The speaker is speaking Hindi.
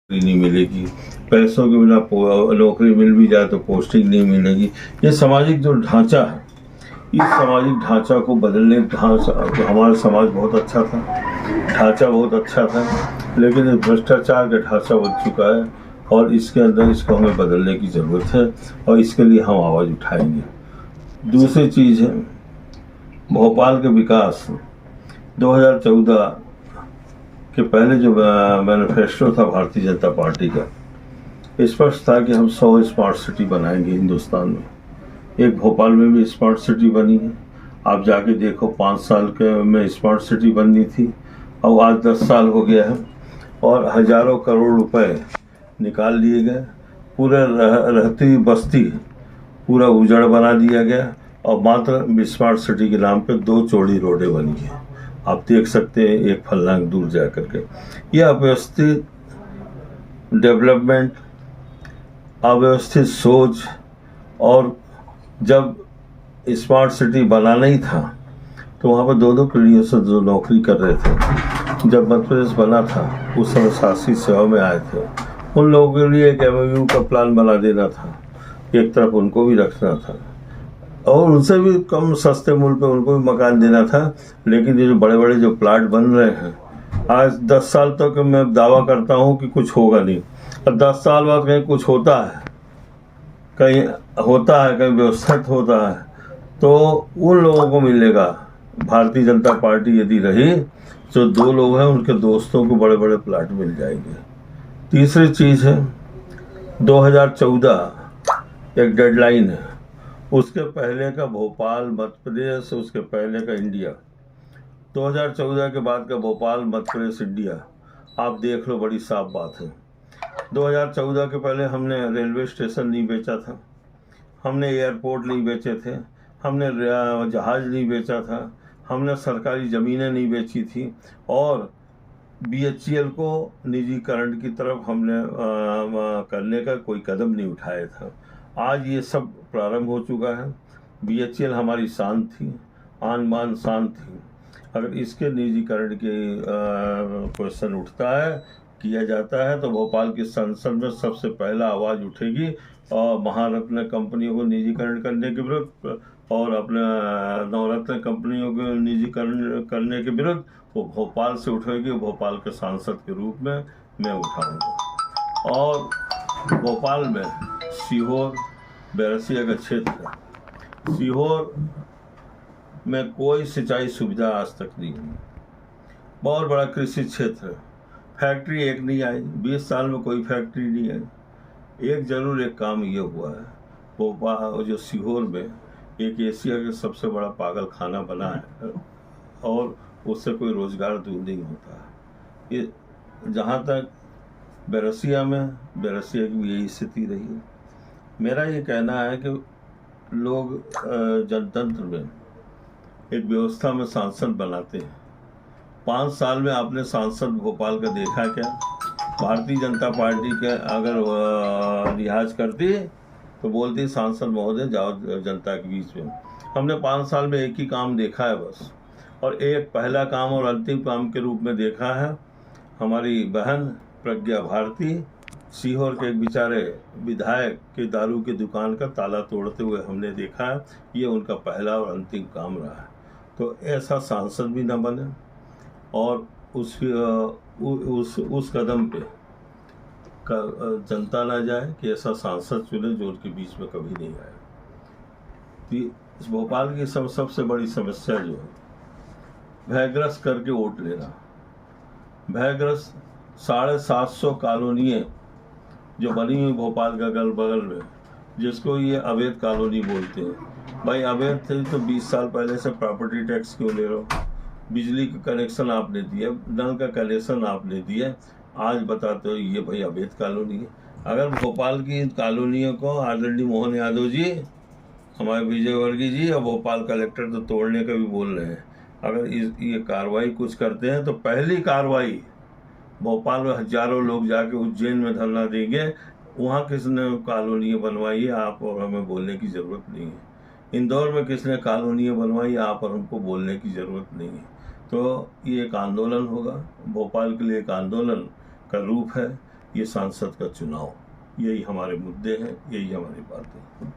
नहीं मिलेगी, पैसों के बिना नौकरी मिल भी जाए तो पोस्टिंग नहीं मिलेगी। ये सामाजिक जो ढांचा है, इस सामाजिक ढांचा को बदलने हमारा समाज बहुत अच्छा था, ढांचा बहुत अच्छा था, लेकिन इस भ्रष्टाचार का ढांचा बन चुका है और इसके अंदर इसको हमें बदलने की ज़रूरत है और इसके लिए हम आवाज़ उठाएंगे। दूसरी चीज़ है भोपाल के विकास। 2014 के पहले जो मैनिफेस्टो था भारतीय जनता पार्टी का, स्पष्ट था कि हम 100 स्मार्ट सिटी बनाएंगे हिंदुस्तान में। एक भोपाल में भी स्मार्ट सिटी बनी है, आप जाके देखो 5 साल के में स्मार्ट सिटी बननी थी और आज 10 साल हो गया है और हजारों करोड़ रुपए निकाल लिए गए। पूरे रहती हुई बस्ती पूरा उजड़ बना दिया गया और मात्र स्मार्ट सिटी के नाम पे 2 चौड़ी रोडें बनी है। आप देख सकते हैं एक फलनाक दूर जा करके। यह अव्यवस्थित डेवलपमेंट, अव्यवस्थित सोच, और जब स्मार्ट सिटी बनाना ही था तो वहाँ पर 2-2 पीढ़ियों से जो नौकरी कर रहे थे, जब मध्य प्रदेश बना था उस समय शासकीय सेवा में आए थे, उन लोगों के लिए एक MOU का प्लान बना देना था, एक तरफ उनको भी रखना था और उनसे भी कम सस्ते मूल्य पे उनको भी मकान देना था। लेकिन ये जो बड़े बड़े जो प्लाट बन रहे हैं, आज 10 साल तक मैं दावा करता हूँ कि कुछ होगा नहीं, और 10 साल बाद कहीं कुछ होता है, कहीं व्यवस्थित होता है, तो उन लोगों को मिलेगा। भारतीय जनता पार्टी यदि रही तो 2 लोग हैं उनके दोस्तों को बड़े बड़े प्लाट मिल जाएंगे। तीसरी चीज़ है 2014 एक डेडलाइन है, उसके पहले का भोपाल मध्य प्रदेश, उसके पहले का इंडिया। 2014 के बाद का भोपाल मध्य प्रदेश इंडिया, आप देख लो, बड़ी साफ बात है। 2014 के पहले हमने रेलवे स्टेशन नहीं बेचा था, हमने एयरपोर्ट नहीं बेचे थे, हमने जहाज नहीं बेचा था, हमने सरकारी ज़मीनें नहीं बेची थी और BHEL को निजीकरण की तरफ हमने करने का कोई कदम नहीं उठाया था। आज ये सब प्रारंभ हो चुका है। BHEL हमारी शान थी, आन बान शान थी। अगर इसके निजीकरण के क्वेश्चन उठता है, किया जाता है, तो भोपाल की संसद में सबसे पहला आवाज़ उठेगी और महारत्न कंपनियों को निजीकरण करने के विरुद्ध और अपने नवरत्न कंपनियों को निजीकरण करने के विरुद्ध वो भोपाल से उठेगी। भोपाल के सांसद के रूप में मैं उठाऊंगा। और भोपाल में सीहोर बैरसिया का क्षेत्र है, सीहोर में कोई सिंचाई सुविधा आज तक नहीं हुई, बहुत बड़ा कृषि क्षेत्र है, फैक्ट्री एक नहीं आई, 20 साल में कोई फैक्ट्री नहीं आई। एक जरूर एक काम ये हुआ है, भोपाल जो सीहोर में एक एशिया का सबसे बड़ा पागल खाना बना है और उससे कोई रोजगार दूर नहीं होता है। ये जहाँ तक बैरसिया की भी यही स्थिति रही है। मेरा ये कहना है कि लोग जनतंत्र में एक व्यवस्था में सांसद बनाते हैं। 5 साल में आपने सांसद भोपाल का देखा क्या? भारतीय जनता पार्टी के अगर लिहाज करती तो बोलती सांसद महोदय जाओ जनता के बीच में। हमने 5 साल में एक ही काम देखा है बस, और एक पहला काम और अंतिम काम के रूप में देखा है। हमारी बहन प्रज्ञा भारती सीहोर के एक बेचारे विधायक के दारू की दुकान का ताला तोड़ते हुए हमने देखा है। ये उनका पहला और अंतिम काम रहा है। तो ऐसा सांसद भी न बने और उस कदम पे जनता ना जाए कि ऐसा सांसद चुने जो उनके बीच में कभी नहीं आए। तो इस भोपाल की सबसे बड़ी समस्या जो है भयग्रस्त करके वोट लेना। भयग्रस्त 750 कॉलोनियाँ जो बनी हुई भोपाल का अगल बगल में, जिसको ये अवैध कॉलोनी बोलते हैं। भाई अवैध थे तो 20 साल पहले से प्रॉपर्टी टैक्स क्यों ले रहे हो? बिजली का कनेक्शन आपने दिया, नल का कनेक्शन आपने दिया, आज बताते हो ये भाई अवैध कॉलोनी है। अगर भोपाल की कॉलोनियों को आदरणीय मोहन यादव जी, हमारे विजयवर्गीय जी और भोपाल कलेक्टर तो तोड़ने का भी बोल रहे हैं, अगर ये कार्रवाई कुछ करते हैं तो पहली कार्रवाई भोपाल में हजारों लोग जाके उज्जैन में धरना देंगे। वहाँ किसने कॉलोनियाँ बनवाई है, आप और हमें बोलने की ज़रूरत नहीं है। इंदौर में किसने कॉलोनियाँ बनवाई, आप और हमको बोलने की ज़रूरत नहीं है। तो ये एक आंदोलन होगा, भोपाल के लिए एक आंदोलन का रूप है। ये सांसद का चुनाव, यही हमारे मुद्दे हैं, यही हमारी बात है।